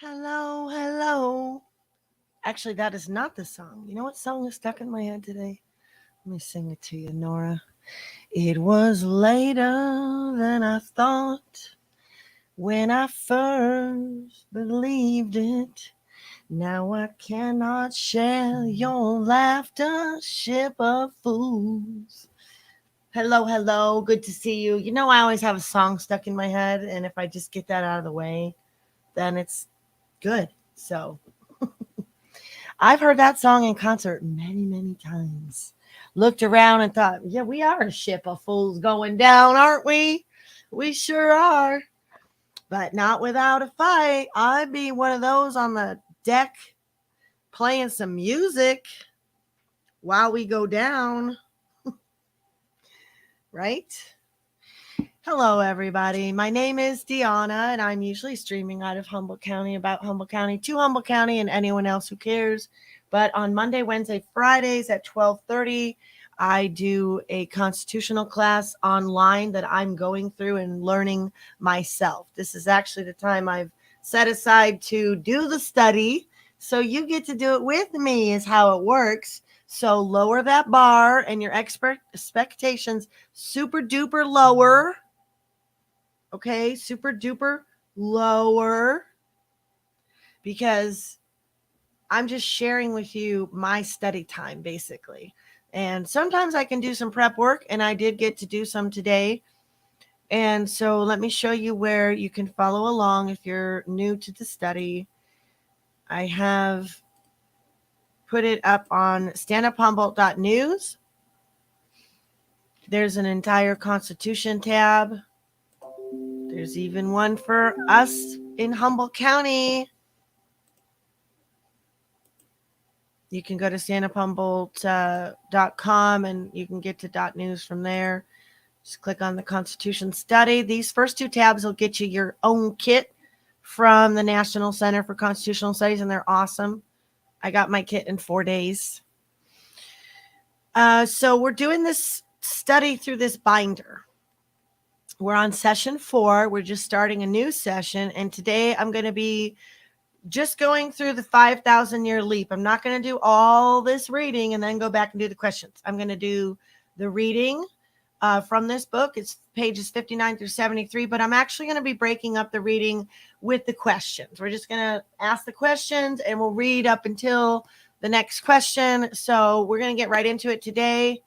Hello, hello. Actually, that is not the song. You know what song is stuck in my head today? Let me sing it to you, Nora. It was later than I thought when I first believed it. Now I cannot share your laughter, ship of fools. Hello, hello. Good to see you. You know, I always have a song stuck in my head, and if I just get that out of the way, then it's good. So I've heard that song in concert many, many times. Looked around and thought, yeah, we are a ship of fools going down, aren't we? We sure are. But not without a fight. I'd be one of those on the deck playing some music while we go down, right? Hello, everybody. My name is Deanna, and I'm usually streaming out of Humboldt County, about Humboldt County, to Humboldt County, and anyone else who cares. But on Monday, Wednesday, Fridays at 12:30, I do a constitutional class online that I'm going through and learning myself. This is actually the time I've set aside to do the study, so you get to do it with me. Is how it works. So lower that bar and your expectations super duper lower. Okay, super duper lower, because I'm just sharing with you my study time basically. And sometimes I can do some prep work, and I did get to do some today. And so let me show you where you can follow along if you're new to the study. I have put it up on standuphumboldt.news. There's an entire Constitution tab. There's even one for us in Humboldt County. You can go to standuphumboldt.com and you can get to .news from there. Just click on the Constitution Study. These first two tabs will get you your own kit from the National Center for Constitutional Studies, and they're awesome. I got my kit in 4 days. So we're doing this study through this binder. We're on session 4. We're just starting a new session, and today I'm going to be just going through the 5,000 year leap. I'm not going to do all this reading and then go back and do the questions. I'm going to do the reading from this book. It's pages 59 through 73, but I'm actually going to be breaking up the reading with the questions. We're just going to ask the questions and we'll read up until the next question. So we're going to get right into it today.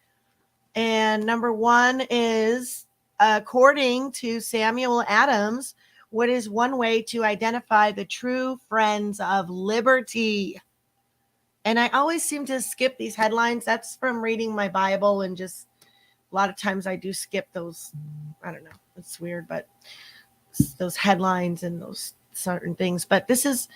And number 1 is, according to Samuel Adams, what is one way to identify the true friends of liberty? And I always seem to skip these headlines. That's from reading my Bible, and just a lot of times I do skip those. I don't know. It's weird, but those headlines and those certain things. But this is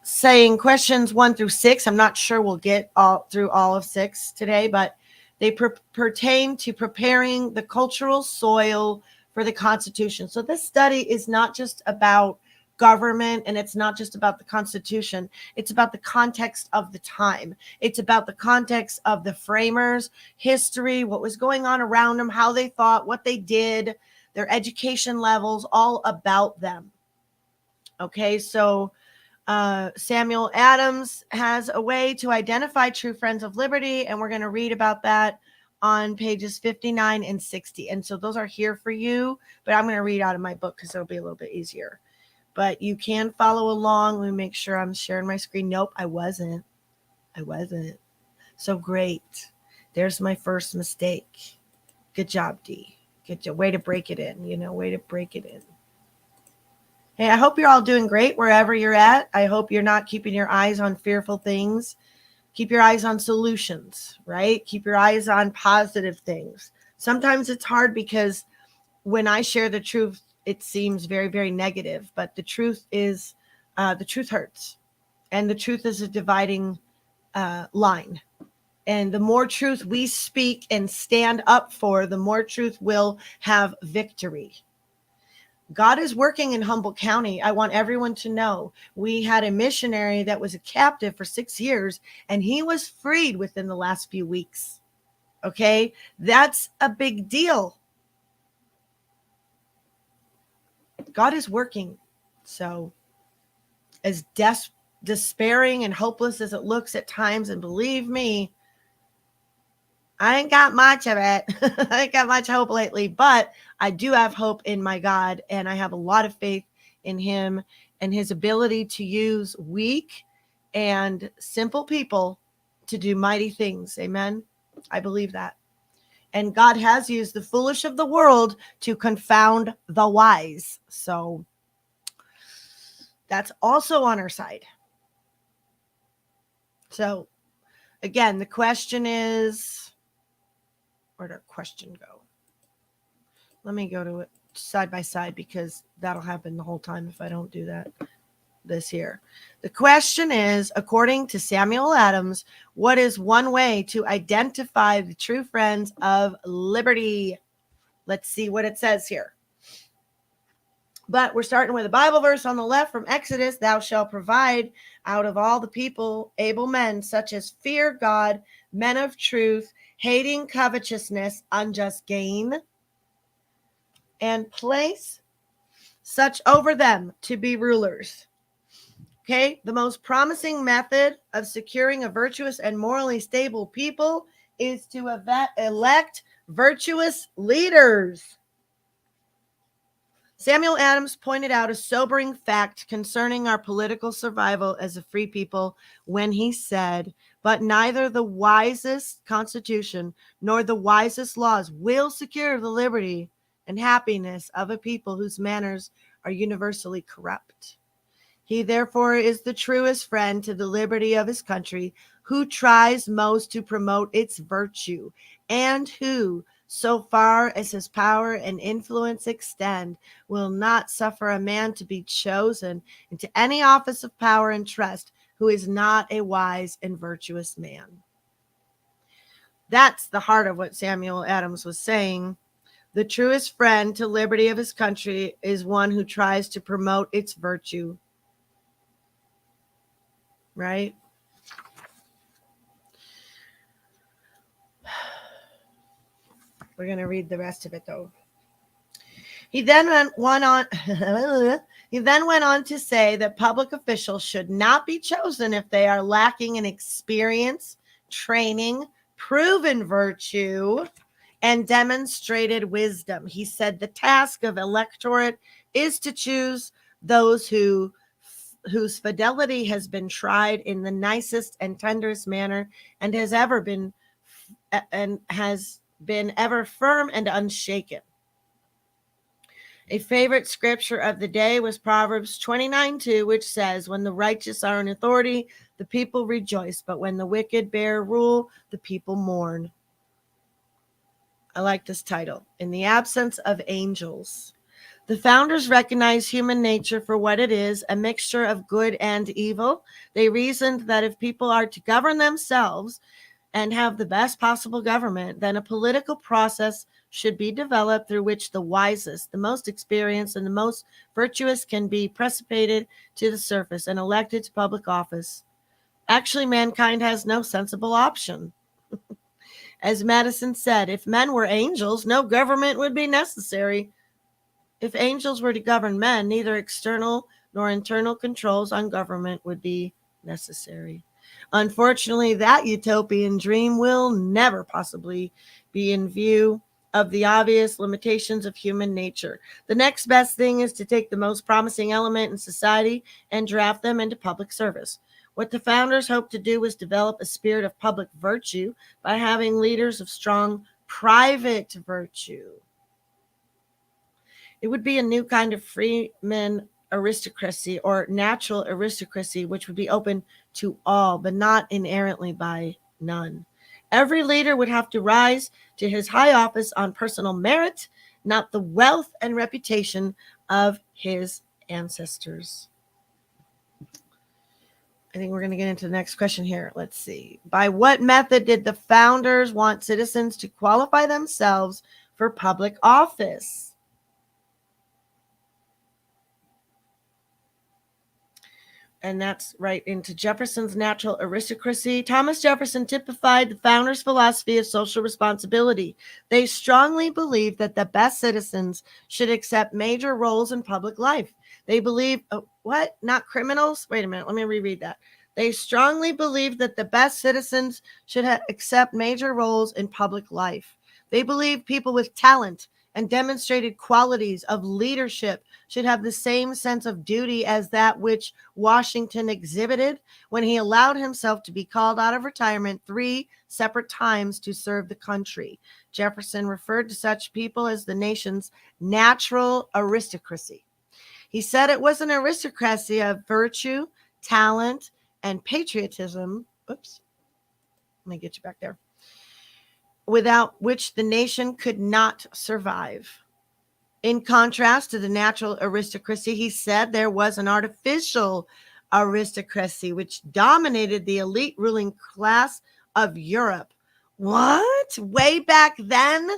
saying questions 1 through 6. I'm not sure we'll get all through all of 6 today, but they pertain to preparing the cultural soil for the Constitution. So this study is not just about government, and it's not just about the Constitution. It's about the context of the time. It's about the context of the framers, history, what was going on around them, how they thought, what they did, their education levels, all about them. Okay, so Samuel Adams has a way to identify true friends of liberty, and we're going to read about that on pages 59 and 60. And so those are here for you, but I'm going to read out of my book because it'll be a little bit easier. But you can follow along. Let me make sure I'm sharing my screen. Nope, I wasn't. So great. There's my first mistake. Good job, D. Good job. Way to break it in, way to break it in. Hey, I hope you're all doing great wherever you're at. I hope you're not keeping your eyes on fearful things. Keep your eyes on solutions, right? Keep your eyes on positive things. Sometimes it's hard because when I share the truth, it seems very, very negative. But the truth is, the truth hurts. And the truth is a dividing line. And the more truth we speak and stand up for, the more truth will have victory. God is working in Humboldt County. I want everyone to know we had a missionary that was a captive for 6 years, and he was freed within the last few weeks. Okay, that's a big deal. God is working. So as despairing and hopeless as it looks at times, and believe me, I ain't got much of it. I ain't got much hope lately, but I do have hope in my God, and I have a lot of faith in him and his ability to use weak and simple people to do mighty things. Amen. I believe that. And God has used the foolish of the world to confound the wise. So that's also on our side. So again, the question is, where'd our question go? Let me go to it side by side because that'll happen the whole time if I don't do that this here. The question is, according to Samuel Adams, what is one way to identify the true friends of liberty? Let's see what it says here. But we're starting with a Bible verse on the left from Exodus. Thou shalt provide out of all the people able men, such as fear God, men of truth, hating covetousness, unjust gain, and place such over them to be rulers. Okay, the most promising method of securing a virtuous and morally stable people is to elect virtuous leaders. Samuel Adams pointed out a sobering fact concerning our political survival as a free people when he said, but neither the wisest constitution nor the wisest laws will secure the liberty and happiness of a people whose manners are universally corrupt. He therefore is the truest friend to the liberty of his country, who tries most to promote its virtue, and who, so far as his power and influence extend, will not suffer a man to be chosen into any office of power and trust who is not a wise and virtuous man. That's the heart of what Samuel Adams was saying. The truest friend to liberty of his country is one who tries to promote its virtue. Right? We're going to read the rest of it, though. He then went on to say that public officials should not be chosen if they are lacking in experience, training, proven virtue, and demonstrated wisdom. He said the task of electorate is to choose those whose fidelity has been tried in the nicest and tenderest manner and has been ever firm and unshaken. A favorite scripture of the day was Proverbs 29:2, which says, when the righteous are in authority, the people rejoice, but when the wicked bear rule, the people mourn. I like this title. In the absence of angels. The founders recognized human nature for what it is, a mixture of good and evil. They reasoned that if people are to govern themselves and have the best possible government, then a political process should be developed through which the wisest, the most experienced, and the most virtuous can be precipitated to the surface and elected to public office. Actually, mankind has no sensible option. As Madison said, if men were angels, no government would be necessary. If angels were to govern men, neither external nor internal controls on government would be necessary. Unfortunately, that utopian dream will never possibly be in view of the obvious limitations of human nature. The next best thing is to take the most promising element in society and draft them into public service. What the founders hoped to do was develop a spirit of public virtue by having leaders of strong private virtue. It would be a new kind of freeman aristocracy or natural aristocracy, which would be open to all, but not inherently by none. Every leader would have to rise to his high office on personal merit, not the wealth and reputation of his ancestors. I think we're going to get into the next question here. Let's see. By what method did the founders want citizens to qualify themselves for public office? And that's right into Jefferson's natural aristocracy. Thomas Jefferson typified the founders' philosophy of social responsibility. They strongly believed that the best citizens should accept major roles in public life. They believed, what? Not criminals? Wait a minute. Let me reread that. They strongly believed that the best citizens should accept major roles in public life. They believed people with talent and demonstrated qualities of leadership should have the same sense of duty as that which Washington exhibited when he allowed himself to be called out of retirement 3 separate times to serve the country. Jefferson referred to such people as the nation's natural aristocracy. He said it was an aristocracy of virtue, talent, and patriotism. Oops, let me get you back there. Without which the nation could not survive. In contrast to the natural aristocracy, he said there was an artificial aristocracy which dominated the elite ruling class of Europe. What? Way back then?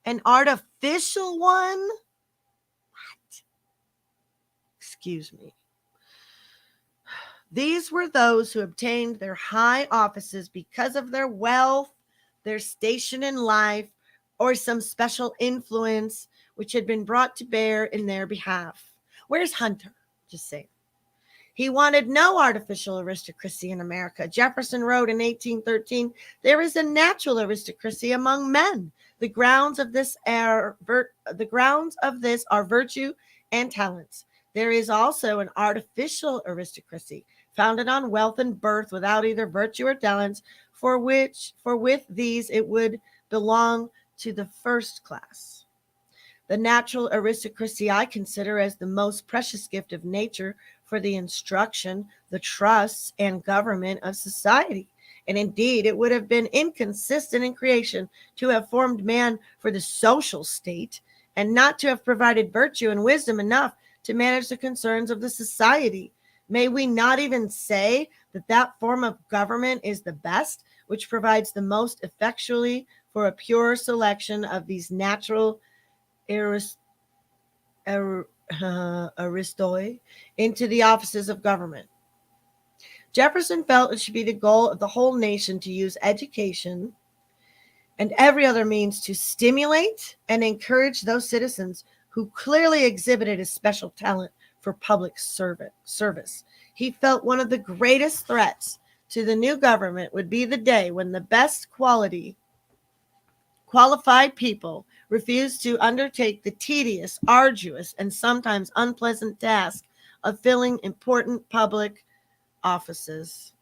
An artificial one? What? Excuse me. These were those who obtained their high offices because of their wealth, their station in life, or some special influence which had been brought to bear in their behalf. Where's Hunter? Just saying. He wanted no artificial aristocracy in America. Jefferson wrote in 1813, there is a natural aristocracy among men. The grounds of this are virtue and talents. There is also an artificial aristocracy founded on wealth and birth without either virtue or talents, for with these it would belong to the first class. The natural aristocracy I consider as the most precious gift of nature for the instruction, the trusts, and government of society. And indeed, it would have been inconsistent in creation to have formed man for the social state and not to have provided virtue and wisdom enough to manage the concerns of the society. May we not even say that that form of government is the best, which provides the most effectually for a pure selection of these natural aristoi into the offices of government. Jefferson felt it should be the goal of the whole nation to use education and every other means to stimulate and encourage those citizens who clearly exhibited a special talent for public service. He felt one of the greatest threats to the new government would be the day when the best qualified people refused to undertake the tedious, arduous, and sometimes unpleasant task of filling important public offices.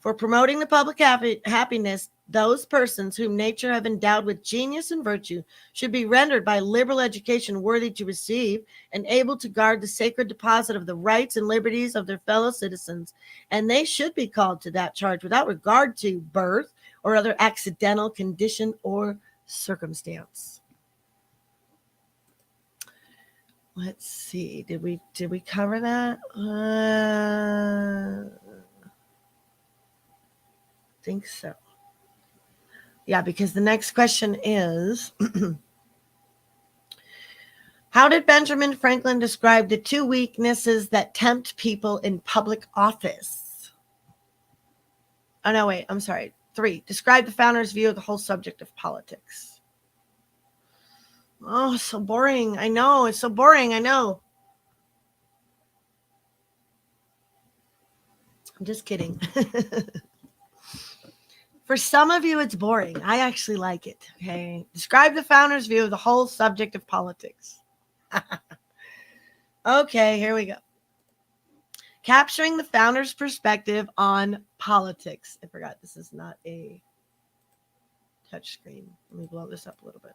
For promoting the public happiness, those persons whom nature have endowed with genius and virtue should be rendered by liberal education worthy to receive and able to guard the sacred deposit of the rights and liberties of their fellow citizens. And they should be called to that charge without regard to birth or other accidental condition or circumstance. Let's see. Did we cover that? I think so. Yeah, because the next question is how did Benjamin Franklin describe the 2 weaknesses that tempt people in public office? Oh, no, wait. I'm sorry. 3. Describe the founder's view of the whole subject of politics. Oh, so boring. I know. It's so boring. I know. I'm just kidding. For some of you, it's boring. I actually like it. Okay. Describe the founder's view of the whole subject of politics. Okay, here we go. Capturing the founder's perspective on politics. I forgot this is not a touch screen. Let me blow this up a little bit.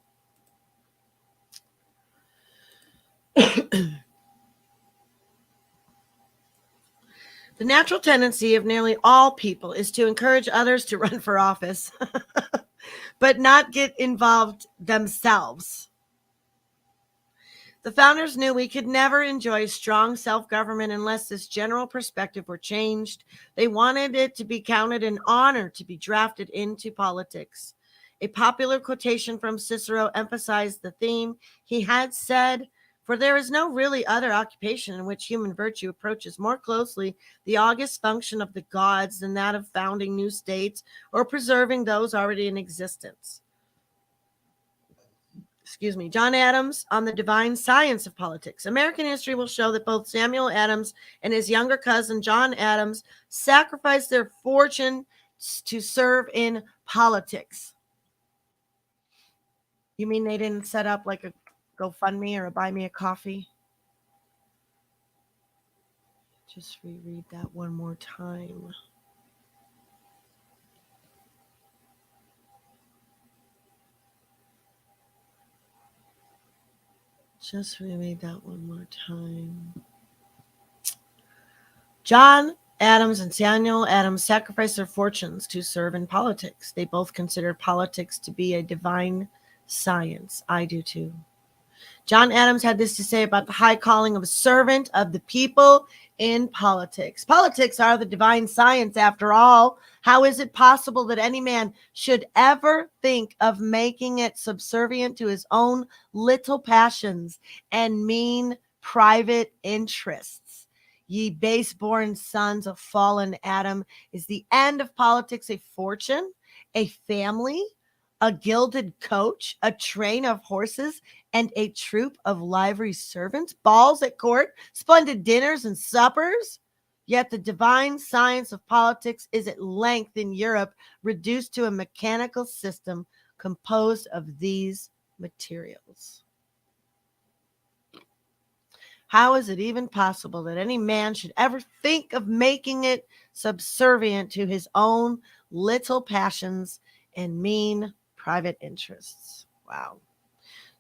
The natural tendency of nearly all people is to encourage others to run for office, but not get involved themselves. The founders knew we could never enjoy strong self-government unless this general perspective were changed. They wanted it to be counted an honor to be drafted into politics. A popular quotation from Cicero emphasized the theme. He had said, "For there is no really other occupation in which human virtue approaches more closely the august function of the gods than that of founding new states or preserving those already in existence." John Adams on the divine science of politics. American history will show that both Samuel Adams and his younger cousin John Adams sacrificed their fortune to serve in politics. You mean they didn't set up like a GoFundMe or a Buy Me a Coffee? Just reread that one more time. Just reread that one more time. John Adams and Samuel Adams sacrificed their fortunes to serve in politics. They both considered politics to be a divine science. I do too. John Adams had this to say about the high calling of a servant of the people in politics. Politics are the divine science, after all. How is it possible that any man should ever think of making it subservient to his own little passions and mean private interests? Ye base-born sons of fallen Adam, is the end of politics a fortune, a family, a gilded coach, a train of horses, and a troop of livery servants, balls at court, splendid dinners and suppers? Yet the divine science of politics is at length in Europe reduced to a mechanical system composed of these materials. How is it even possible that any man should ever think of making it subservient to his own little passions and mean private interests? Wow.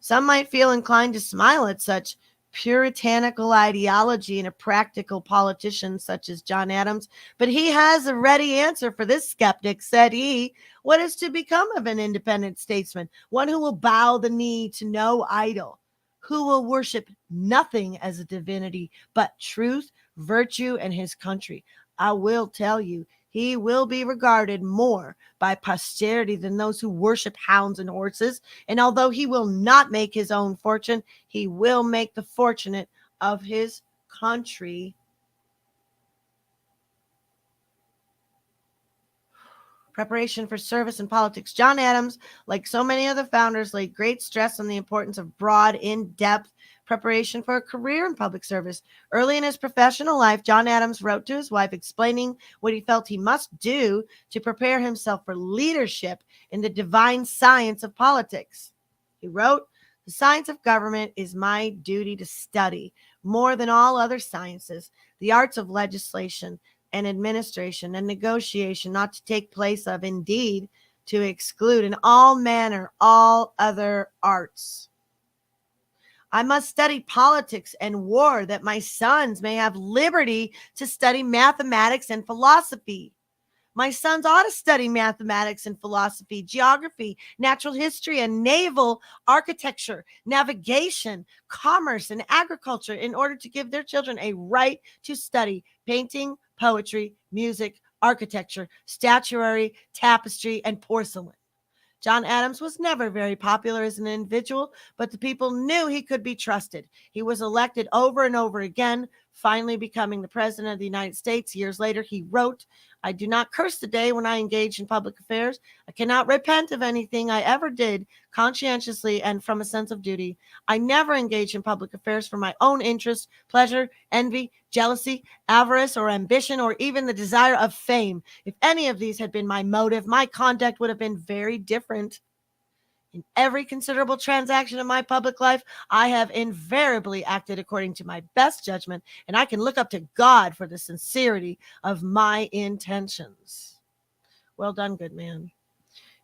Some might feel inclined to smile at such puritanical ideology in a practical politician such as John Adams, but he has a ready answer for this skeptic. Said he, what is to become of an independent statesman? One who will bow the knee to no idol, who will worship nothing as a divinity but truth, virtue, and his country. I will tell you, he will be regarded more by posterity than those who worship hounds and horses. And although he will not make his own fortune, he will make the fortunate of his country. Preparation for service in politics. John Adams, like so many other founders, laid great stress on the importance of broad, in-depth preparation for a career in public service. Early in his professional life, John Adams wrote to his wife explaining what he felt he must do to prepare himself for leadership in the divine science of politics. He wrote, "The science of government is my duty to study, more than all other sciences, the arts of legislation and administration and negotiation, not to take place of, indeed, to exclude in all manner all other arts. I must study politics and war, that my sons may have liberty to study mathematics and philosophy. My sons ought to study mathematics and philosophy, geography, natural history, and naval architecture, navigation, commerce, and agriculture in order to give their children a right to study painting, poetry, music, architecture, statuary, tapestry, and porcelain." John Adams was never very popular as an individual, but the people knew he could be trusted. He was elected over and over again, finally becoming the president of the United States. Years later, he wrote, "I do not curse the day when I engage in public affairs. I cannot repent of anything I ever did conscientiously and from a sense of duty. I never engage in public affairs for my own interest, pleasure, envy, jealousy, avarice, or ambition, or even the desire of fame. If any of these had been my motive, my conduct would have been very different. In every considerable transaction of my public life, I have invariably acted according to my best judgment, and I can look up to God for the sincerity of my intentions." Well done, good man.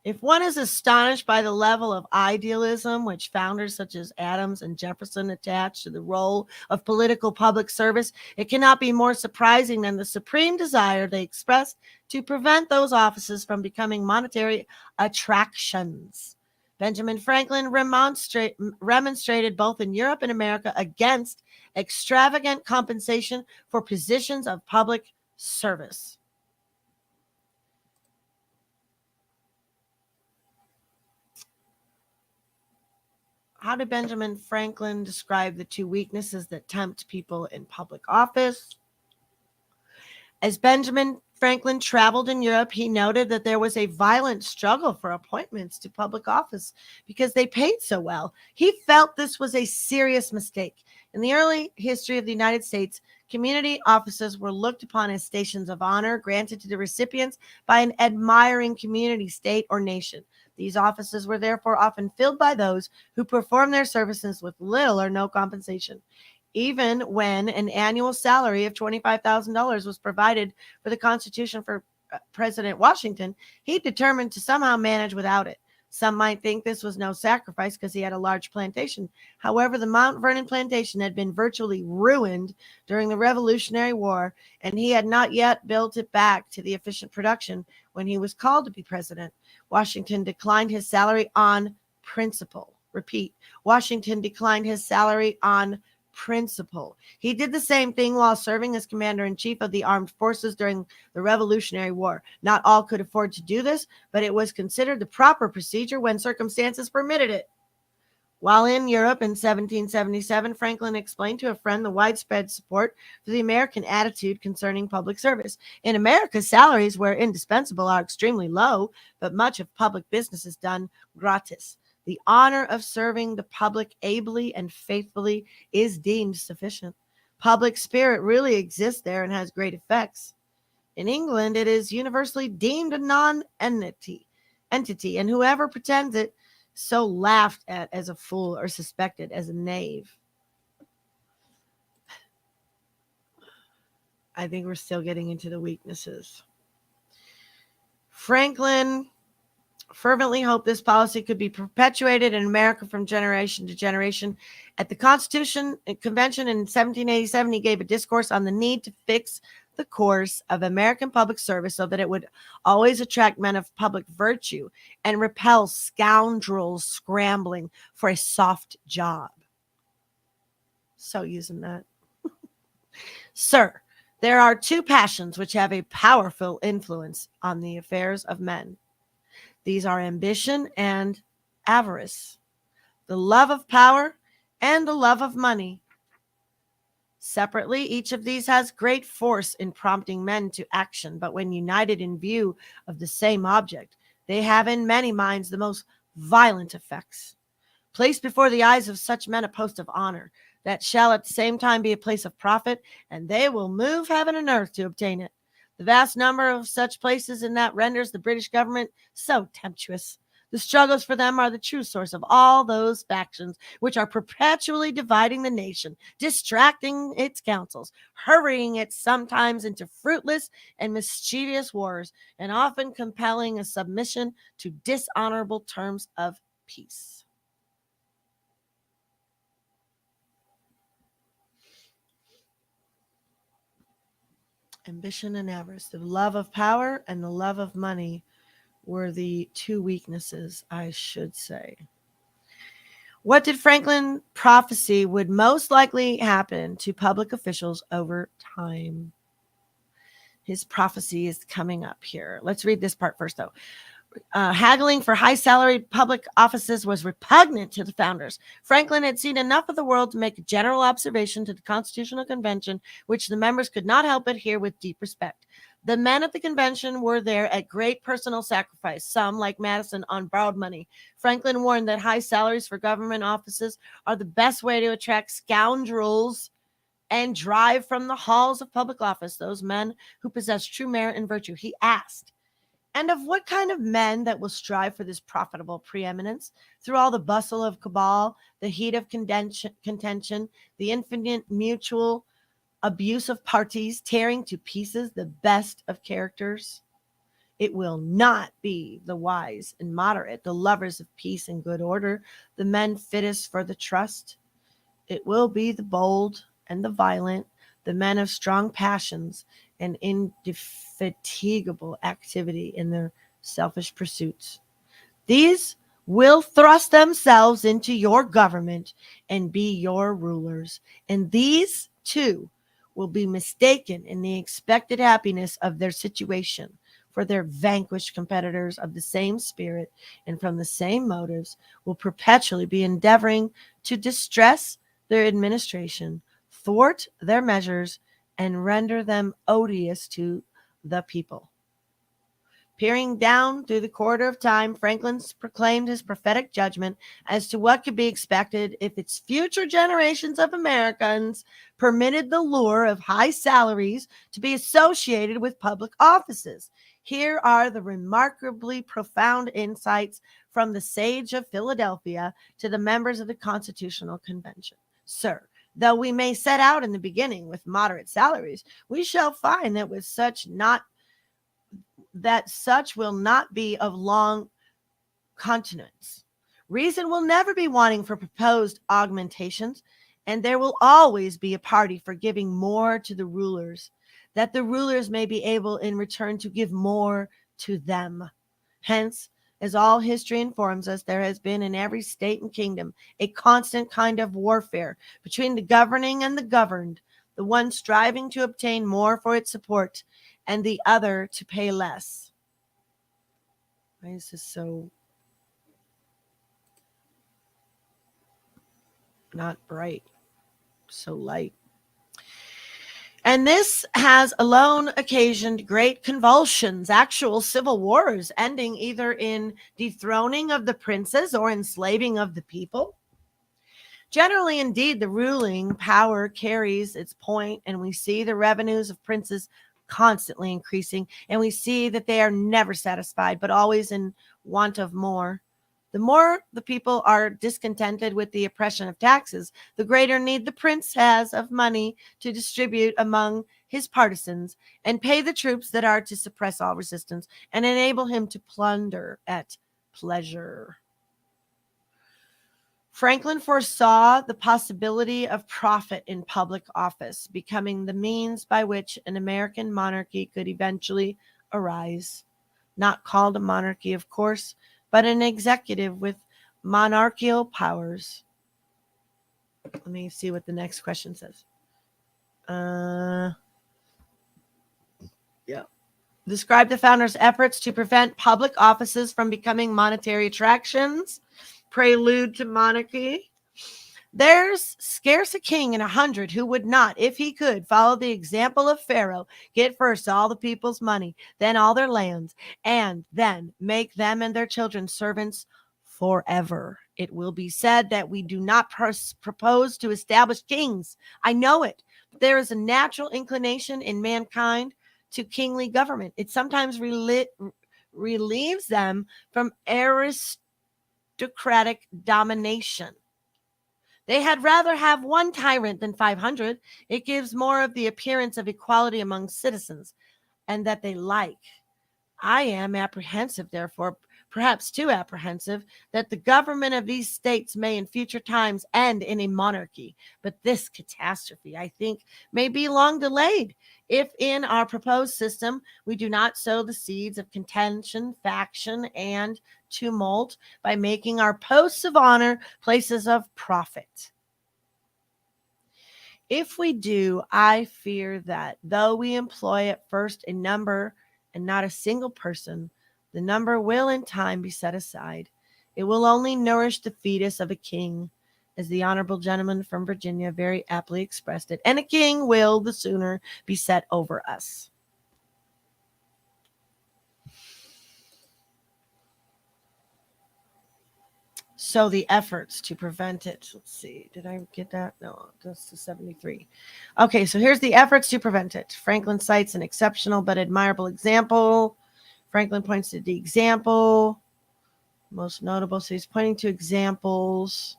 If one is astonished by the level of idealism which founders such as Adams and Jefferson attached to the role of political public service, it cannot be more surprising than the supreme desire they expressed to prevent those offices from becoming monetary attractions. Benjamin Franklin remonstrated both in Europe and America against extravagant compensation for positions of public service. How did Benjamin Franklin describe the two weaknesses that tempt people in public office? As Benjamin Franklin traveled in Europe, he noted that there was a violent struggle for appointments to public office because they paid so well. He felt this was a serious mistake. In the early history of the United States, community offices were looked upon as stations of honor granted to the recipients by an admiring community, state, or nation. These offices were therefore often filled by those who performed their services with little or no compensation. Even when an annual salary of $25,000 was provided for the Constitution for President Washington, he determined to somehow manage without it. Some might think this was no sacrifice because he had a large plantation. However, the Mount Vernon plantation had been virtually ruined during the Revolutionary War, and he had not yet built it back to the efficient production when he was called to be president. Washington declined his salary on principle. Repeat, Washington declined his salary on principle. He did the same thing while serving as commander-in-chief of the armed forces during the Revolutionary War. Not all could afford to do this, but it was considered the proper procedure when circumstances permitted it. While in Europe in 1777, Franklin explained to a friend the widespread support for the American attitude concerning public service. In America, salaries, where indispensable, are extremely low, but much of public business is done gratis. The honor of serving the public ably and faithfully is deemed sufficient. Public spirit really exists there and has great effects. In England, it is universally deemed a non-entity, and whoever pretends it so laughed at as a fool or suspected as a knave. I think we're still getting into the weaknesses. Franklin fervently hoped this policy could be perpetuated in America from generation to generation. At the Constitution Convention in 1787, he gave a discourse on the need to fix the course of American public service so that it would always attract men of public virtue and repel scoundrels scrambling for a soft job. So using that. Sir, there are two passions which have a powerful influence on the affairs of men. These are ambition and avarice, the love of power and the love of money. Separately, each of these has great force in prompting men to action, but when united in view of the same object, they have in many minds the most violent effects. Place before the eyes of such men a post of honor that shall at the same time be a place of profit, and they will move heaven and earth to obtain it. The vast number of such places in that renders the British government so tempestuous. The struggles for them are the true source of all those factions which are perpetually dividing the nation, distracting its councils, hurrying it sometimes into fruitless and mischievous wars, and often compelling a submission to dishonorable terms of peace. Ambition and avarice, the love of power and the love of money were the two weaknesses, I should say. What did Franklin prophesy would most likely happen to public officials over time? His prophecy is coming up here. Let's read this part first, though. Haggling for high salaried public offices was repugnant to the founders. Franklin had seen enough of the world to make a general observation to the Constitutional Convention, which the members could not help but hear with deep respect. The men at the convention were there at great personal sacrifice, some, like Madison, on borrowed money. Franklin warned that high salaries for government offices are the best way to attract scoundrels and drive from the halls of public office those men who possess true merit and virtue. He asked, and of what kind of men that will strive for this profitable preeminence through all the bustle of cabal, the heat of contention, the infinite mutual abuse of parties, tearing to pieces the best of characters? It will not be the wise and moderate, the lovers of peace and good order, the men fittest for the trust. It will be the bold and the violent, the men of strong passions and indefatigable activity in their selfish pursuits. These will thrust themselves into your government and be your rulers. And these, too, will be mistaken in the expected happiness of their situation, for their vanquished competitors of the same spirit and from the same motives will perpetually be endeavoring to distress their administration, thwart their measures, and render them odious to the people. Peering down through the corridor of time, Franklin proclaimed his prophetic judgment as to what could be expected if its future generations of Americans permitted the lure of high salaries to be associated with public offices. Here are the remarkably profound insights from the sage of Philadelphia to the members of the Constitutional Convention. Sir, though we may set out in the beginning with moderate salaries, we shall find that such will not be of long continuance. Reason will never be wanting for proposed augmentations, and there will always be a party for giving more to the rulers, that the rulers may be able in return to give more to them. Hence, as all history informs us, there has been in every state and kingdom a constant kind of warfare between the governing and the governed, the one striving to obtain more for its support, and the other to pay less. Why is this so not bright? So light. And this has alone occasioned great convulsions, actual civil wars, ending either in dethroning of the princes or enslaving of the people. Generally, indeed, the ruling power carries its point, and we see the revenues of princes constantly increasing, and we see that they are never satisfied, but always in want of more. The more the people are discontented with the oppression of taxes, the greater need the prince has of money to distribute among his partisans and pay the troops that are to suppress all resistance and enable him to plunder at pleasure. Franklin foresaw the possibility of profit in public office becoming the means by which an American monarchy could eventually arise. Not called a monarchy, of course, but an executive with monarchical powers. Let me see what the next question says. Describe the founder's efforts to prevent public offices from becoming monetary attractions. Prelude to monarchy. There's scarce a king in 100 who would not, if he could, follow the example of Pharaoh, get first all the people's money, then all their lands, and then make them and their children servants forever. It will be said that we do not propose to establish kings. I know it. But there is a natural inclination in mankind to kingly government. It sometimes relieves them from aristocratic domination. They had rather have one tyrant than 500. It gives more of the appearance of equality among citizens, and that they like. I am apprehensive, therefore, perhaps too apprehensive, that the government of these states may in future times end in a monarchy. But this catastrophe, I think, may be long delayed if in our proposed system we do not sow the seeds of contention, faction, and tumult by making our posts of honor places of profit. If we do, I fear that though we employ at first a number and not a single person, the number will in time be set aside. It will only nourish the fetus of a king, as the honorable gentleman from Virginia very aptly expressed it, and a king will the sooner be set over us. So the efforts to prevent it. Let's see. Did I get that? No, that's the 73. Okay, so here's the efforts to prevent it. Franklin cites an exceptional but admirable example. Franklin points to the example. Most notable. So he's pointing to examples.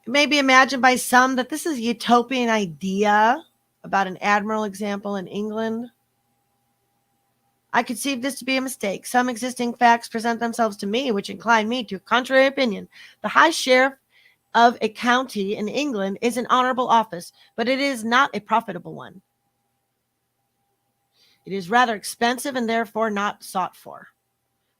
It may be imagined by some that this is a utopian idea about an admiral example in England. I conceive this to be a mistake. Some existing facts present themselves to me, which incline me to a contrary opinion. The high sheriff of a county in England is an honorable office, but it is not a profitable one. It is rather expensive and therefore not sought for.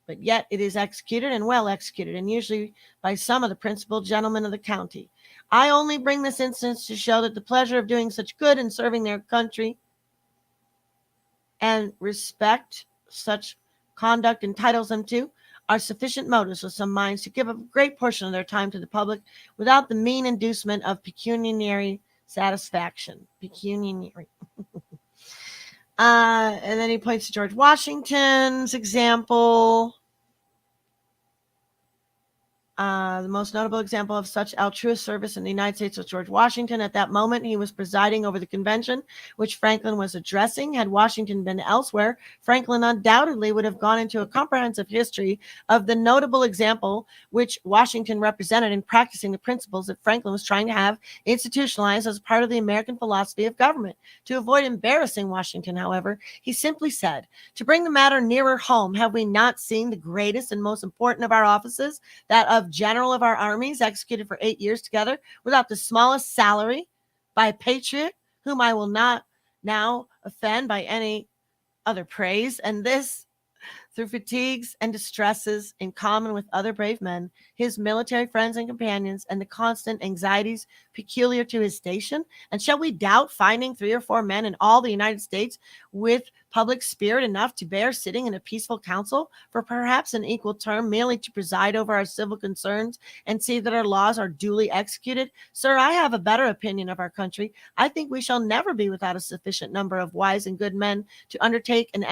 But yet it is executed and well executed, and usually by some of the principal gentlemen of the county. I only bring this instance to show that the pleasure of doing such good and serving their country and respect such conduct entitles them to are sufficient motives with some minds to give a great portion of their time to the public without the mean inducement of pecuniary satisfaction. Pecuniary. And then he points to George Washington's example. The most notable example of such altruist service in the United States was George Washington. At that moment, he was presiding over the convention which Franklin was addressing. Had Washington been elsewhere, Franklin undoubtedly would have gone into a comprehensive history of the notable example which Washington represented in practicing the principles that Franklin was trying to have institutionalized as part of the American philosophy of government. To avoid embarrassing Washington, however, he simply said, "To bring the matter nearer home, have we not seen the greatest and most important of our offices, that of general of our armies, executed for 8 years together without the smallest salary by a patriot whom I will not now offend by any other praise, and this through fatigues and distresses in common with other brave men, his military friends and companions, and the constant anxieties peculiar to his station? And shall we doubt finding 3 or 4 men in all the United States with public spirit enough to bear sitting in a peaceful council for perhaps an equal term, merely to preside over our civil concerns and see that our laws are duly executed? Sir, I have a better opinion of our country. I think we shall never be without a sufficient number of wise and good men to undertake and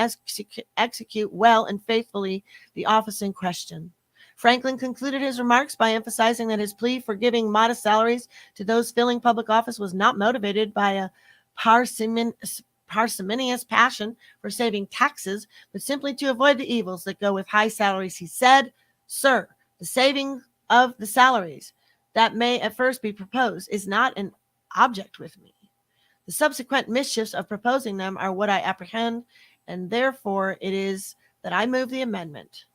execute well and faithfully the office in question." Franklin concluded his remarks by emphasizing that his plea for giving modest salaries to those filling public office was not motivated by a parsimonious passion for saving taxes, but simply to avoid the evils that go with high salaries. He said, "Sir, the saving of the salaries that may at first be proposed is not an object with me. The subsequent mischiefs of proposing them are what I apprehend, and therefore it is that I move the amendment.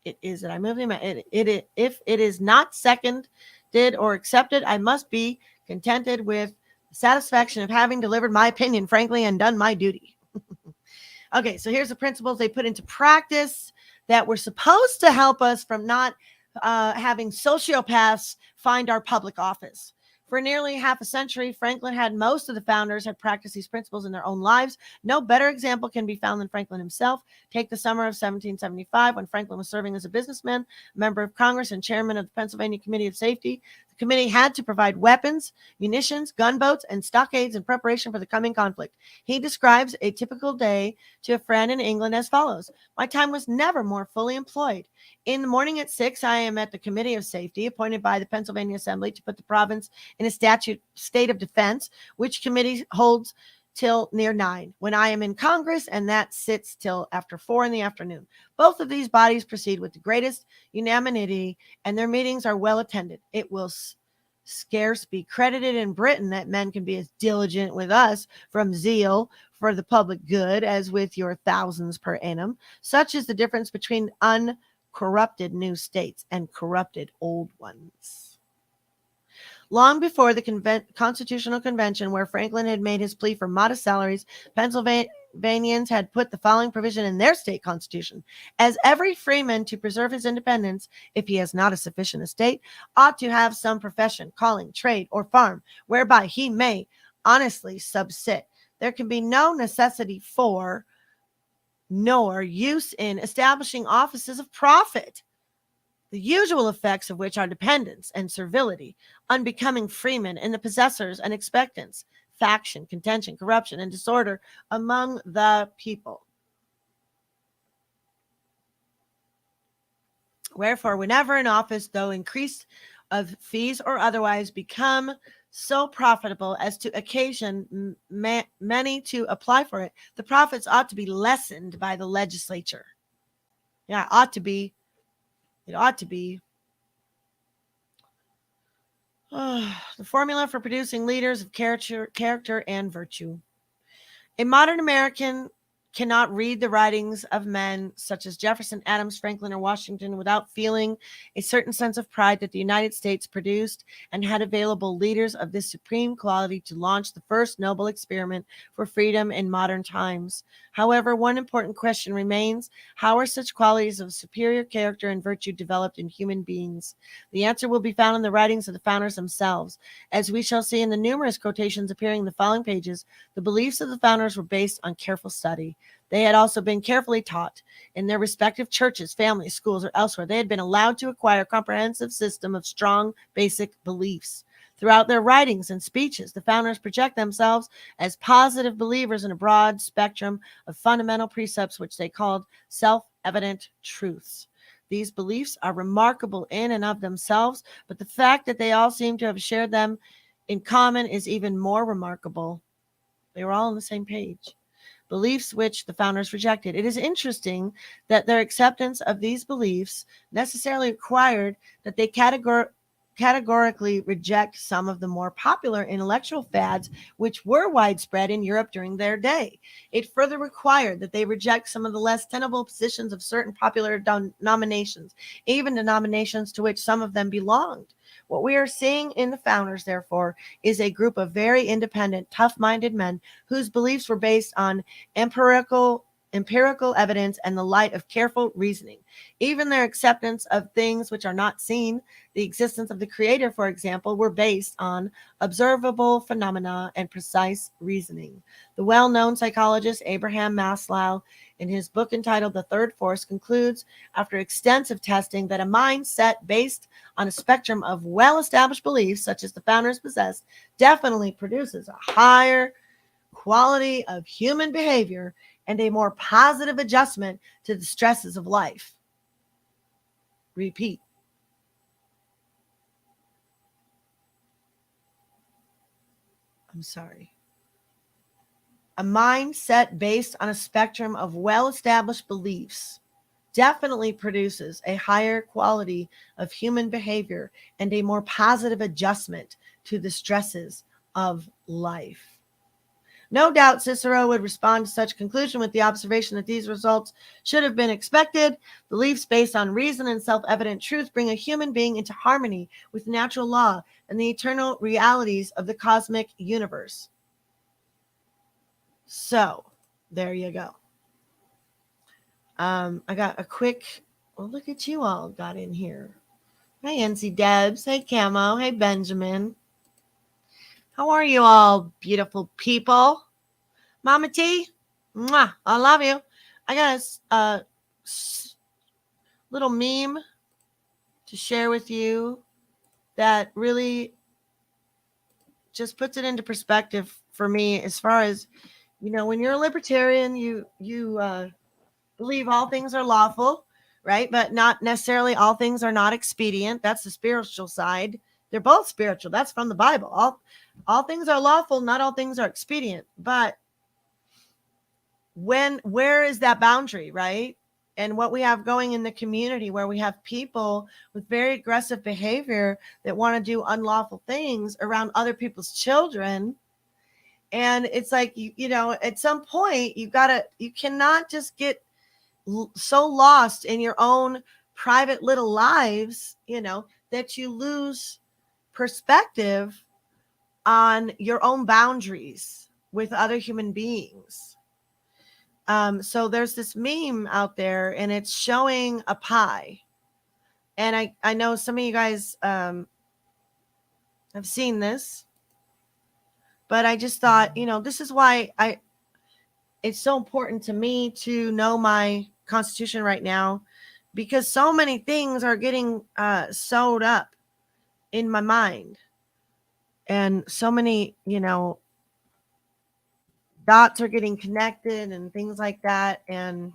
It is that I move the amendment. If it is not seconded or accepted, I must be contented with the satisfaction of having delivered my opinion frankly and done my duty." Okay, so here's the principles they put into practice that were supposed to help us from not having sociopaths find our public office. For nearly half a century, Franklin had most of the founders had practiced these principles in their own lives. No better example can be found than Franklin himself. Take the summer of 1775, when Franklin was serving as a businessman, member of Congress, and chairman of the Pennsylvania Committee of Safety. The committee had to provide weapons, munitions, gunboats, and stockades in preparation for the coming conflict. He describes a typical day to a friend in England as follows: "My time was never more fully employed. In the morning at 6, I am at the Committee of Safety, appointed by the Pennsylvania Assembly to put the province in a state of defense, which committee holds till near 9, when I am in Congress, and that sits till after 4 in the afternoon. Both of these bodies proceed with the greatest unanimity, and their meetings are well attended. It will scarce be credited in Britain that men can be as diligent with us from zeal for the public good as with your thousands per annum. Such is the difference between uncorrupted new states and corrupted old ones." Long before the Constitutional Convention, where Franklin had made his plea for modest salaries, Pennsylvanians had put the following provision in their state constitution: "As every freeman, to preserve his independence, if he has not a sufficient estate, ought to have some profession, calling, trade, or farm, whereby he may honestly subsist. There can be no necessity for, nor use in, establishing offices of profit, the usual effects of which are dependence and servility, unbecoming freemen, and the possessors and expectants, faction, contention, corruption, and disorder among the people. Wherefore, whenever an office, though increased of fees or otherwise, become so profitable as to occasion many to apply for it, the profits ought to be lessened by the legislature." Yeah, it ought to be. The formula for producing leaders of character and virtue. A modern American cannot read the writings of men such as Jefferson, Adams, Franklin, or Washington without feeling a certain sense of pride that the United States produced and had available leaders of this supreme quality to launch the first noble experiment for freedom in modern times. However, one important question remains: how are such qualities of superior character and virtue developed in human beings? The answer will be found in the writings of the founders themselves. As we shall see in the numerous quotations appearing in the following pages, the beliefs of the founders were based on careful study. They had also been carefully taught in their respective churches, families, schools, or elsewhere. They had been allowed to acquire a comprehensive system of strong, basic beliefs. Throughout their writings and speeches, the founders project themselves as positive believers in a broad spectrum of fundamental precepts, which they called self-evident truths. These beliefs are remarkable in and of themselves, but the fact that they all seem to have shared them in common is even more remarkable. They were all on the same page. Beliefs which the founders rejected. It is interesting that their acceptance of these beliefs necessarily required that they categorically reject some of the more popular intellectual fads which were widespread in Europe during their day. It further required that they reject some of the less tenable positions of certain popular denominations, even denominations to which some of them belonged. What we are seeing in the founders, therefore, is a group of very independent, tough-minded men whose beliefs were based on empirical evidence and the light of careful reasoning. Even their acceptance of things which are not seen, the existence of the Creator, for example, were based on observable phenomena and precise reasoning. The well-known psychologist Abraham Maslow, in his book entitled The Third Force, concludes, after extensive testing, that a mindset based on a spectrum of well-established beliefs, such as the founders possessed, definitely produces a higher quality of human behavior and a more positive adjustment to the stresses of life. Repeat. I'm sorry. A mindset based on a spectrum of well-established beliefs definitely produces a higher quality of human behavior and a more positive adjustment to the stresses of life. No doubt Cicero would respond to such conclusion with the observation that these results should have been expected. Beliefs based on reason and self-evident truth bring a human being into harmony with natural law and the eternal realities of the cosmic universe. So, there you go. I got a quick, well, look at you all got in here. Hey, NC Debs. Hey, Camo. Hey, Benjamin. How are you all, beautiful people? Mama T, mwah, I love you. I got a little meme to share with you that really just puts it into perspective for me as far as, when you're a libertarian, you believe all things are lawful, right? But not necessarily all things are not expedient. That's the spiritual side. They're both spiritual. That's from the Bible. All things are lawful, not all things are expedient. But where is that boundary, right? And what we have going in the community, where we have people with very aggressive behavior that want to do unlawful things around other people's children. And it's like, at some point you cannot just get so lost in your own private little lives, that you lose perspective on your own boundaries with other human beings. So there's this meme out there and it's showing a pie. And I know some of you guys have seen this, but I just thought, this is why it's so important to me to know my Constitution right now, because so many things are getting sewed up in my mind, and so many, dots are getting connected and things like that. And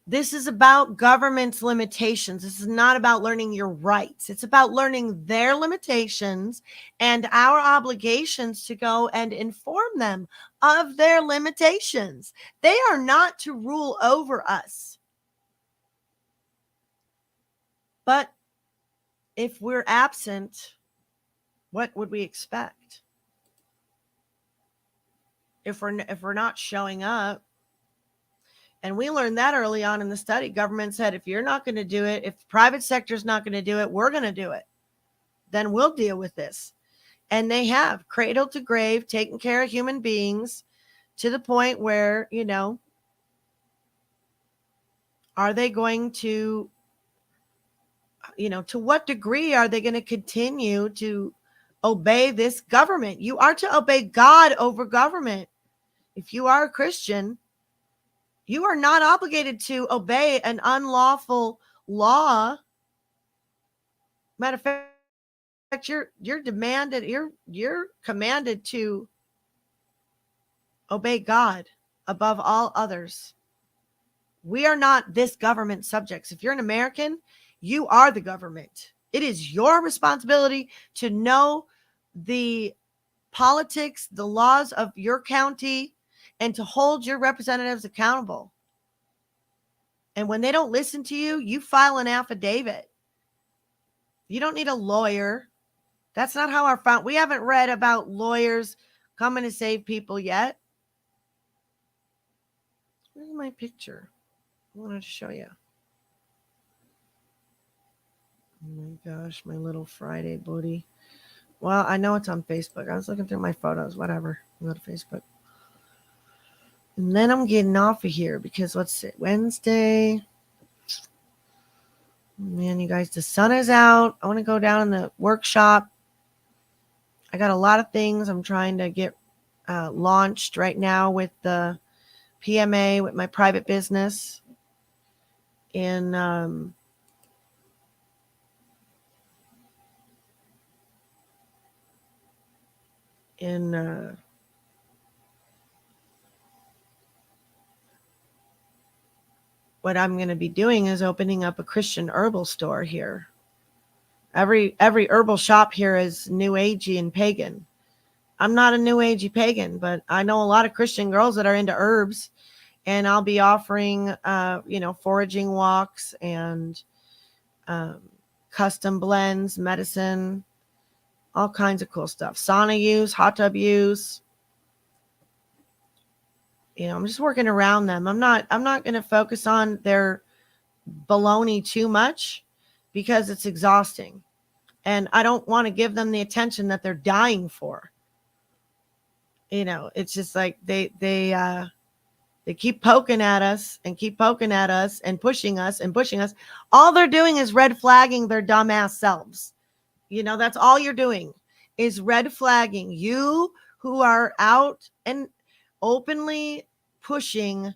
this is about government's limitations. This is not about learning your rights. It's about learning their limitations and our obligations to go and inform them of their limitations. They are not to rule over us. But if we're absent, what would we expect? If we're not showing up. And we learned that early on in the study. Government said, if you're not going to do it, if the private sector is not going to do it, we're going to do it. Then we'll deal with this. And they have, cradle to grave, taken care of human beings to the point where, are they going to, to what degree are they going to continue to obey this government? You are to obey God over government. If you are a Christian, you are not obligated to obey an unlawful law. Matter of fact, you're demanded, you're commanded to obey God above all others. We are not this government subjects. If you're an American, you are the government. It is your responsibility to know the politics, the laws of your county, and to hold your representatives accountable. And when they don't listen to you, you file an affidavit. You don't need a lawyer. That's not how we haven't read about lawyers coming to save people yet. Where's my picture? I wanted to show you. Oh my gosh, my little Friday booty. Well, I know it's on Facebook. I was looking through my photos, whatever. Go to Facebook. And then I'm getting off of here because what's it? Wednesday. Man, you guys, the sun is out. I want to go down in the workshop. I got a lot of things I'm trying to get launched right now with the PMA, with my private business. In what I'm going to be doing is opening up a Christian herbal store here. Every herbal shop here is new agey and pagan. I'm not a new agey pagan, but I know a lot of Christian girls that are into herbs, and I'll be offering foraging walks and custom blends, medicine, all kinds of cool stuff. Sauna use, hot tub use. I'm just working around them. I'm not going to focus on their baloney too much because it's exhausting. And I don't want to give them the attention that they're dying for. It's just like they keep poking at us and keep poking at us and pushing us and pushing us. All they're doing is red flagging their dumbass selves. That's all you're doing is red flagging. You who are out and openly pushing,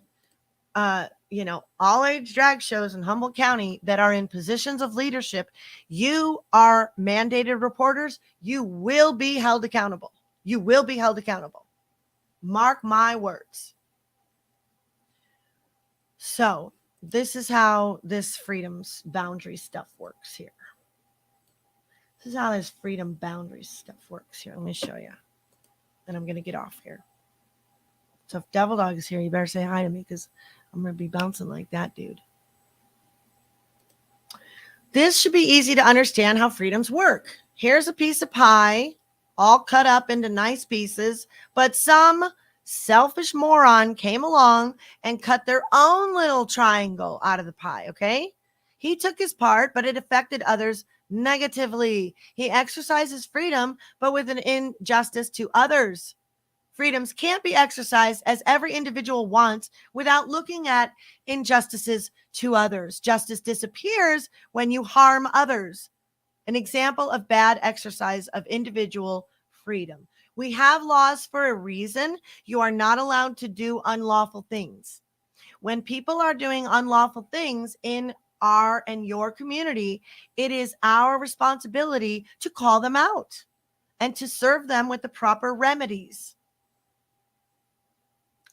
all age drag shows in Humboldt County that are in positions of leadership, you are mandated reporters. You will be held accountable. You will be held accountable. Mark my words. So this is how this freedom's boundary stuff works here. This is how this freedom boundaries stuff works here. Let me show you. And I'm going to get off here. So if Devil Dog is here, you better say hi to me because I'm going to be bouncing like that, dude. This should be easy to understand how freedoms work. Here's a piece of pie, all cut up into nice pieces, but some selfish moron came along and cut their own little triangle out of the pie, okay? He took his part, but it affected others negatively. He exercises freedom, but with an injustice to others. Freedoms can't be exercised as every individual wants without looking at injustices to others. Justice disappears when you harm others. An example of bad exercise of individual freedom. We have laws for a reason. You are not allowed to do unlawful things. When people are doing unlawful things in our and your community, it is our responsibility to call them out and to serve them with the proper remedies.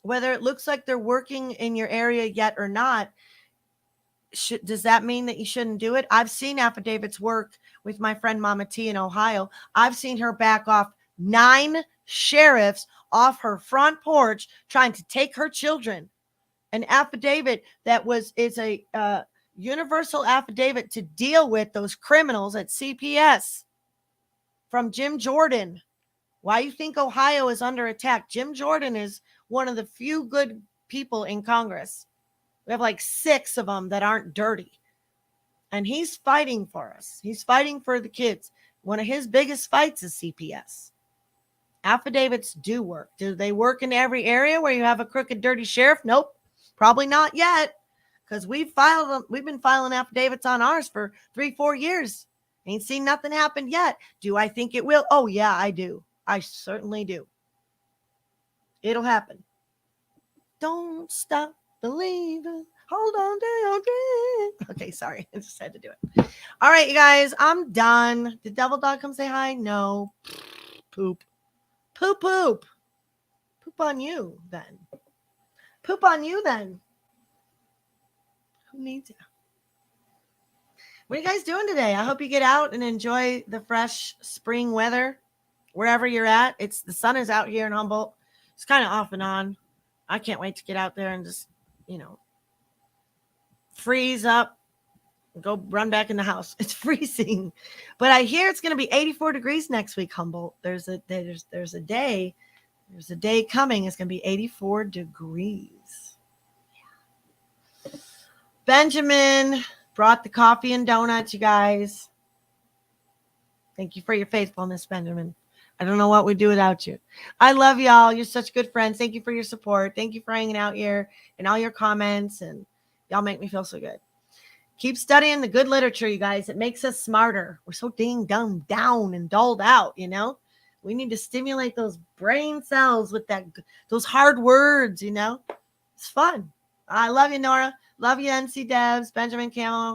Whether it looks like they're working in your area yet or not, does that mean that you shouldn't do it? I've seen affidavits work with my friend Mama T in Ohio. I've seen her back off 9 sheriffs off her front porch trying to take her children. An affidavit that is a universal affidavit to deal with those criminals at CPS from Jim Jordan. Why you think Ohio is under attack? Jim Jordan is one of the few good people in Congress. We have like 6 of them that aren't dirty. And he's fighting for us. He's fighting for the kids. One of his biggest fights is CPS. Affidavits do work. Do they work in every area where you have a crooked, dirty sheriff? Nope. Probably not yet. Because we've been filing affidavits on ours for 3-4 years. Ain't seen nothing happen yet. Do I think it will? Oh, yeah, I do. I certainly do. It'll happen. Don't stop believing. Hold on to your dream. Okay, sorry. I just had to do it. All right, you guys, I'm done. Did Devil Dog come say hi? No. Poop. Poop, poop. Poop on you, then. Poop on you, then. Who needs it? What are you guys doing today? I hope you get out and enjoy the fresh spring weather wherever you're at. The sun is out here in Humboldt. It's kind of off and on. I can't wait to get out there and just, freeze up, go run back in the house. It's freezing, but I hear it's going to be 84 degrees next week. Humboldt. There's a day coming. It's going to be 84 degrees. Yeah. Benjamin brought the coffee and donuts, you guys. Thank you for your faithfulness, Benjamin. I don't know what we'd do without you. I love y'all. You're such good friends. Thank you for your support. Thank you for hanging out here and all your comments. And y'all make me feel so good. Keep studying the good literature, you guys. It makes us smarter. We're so dang dumbed down and dulled out, We need to stimulate those brain cells with those hard words, It's fun. I love you, Nora. Love you, NC Devs, Benjamin Camel.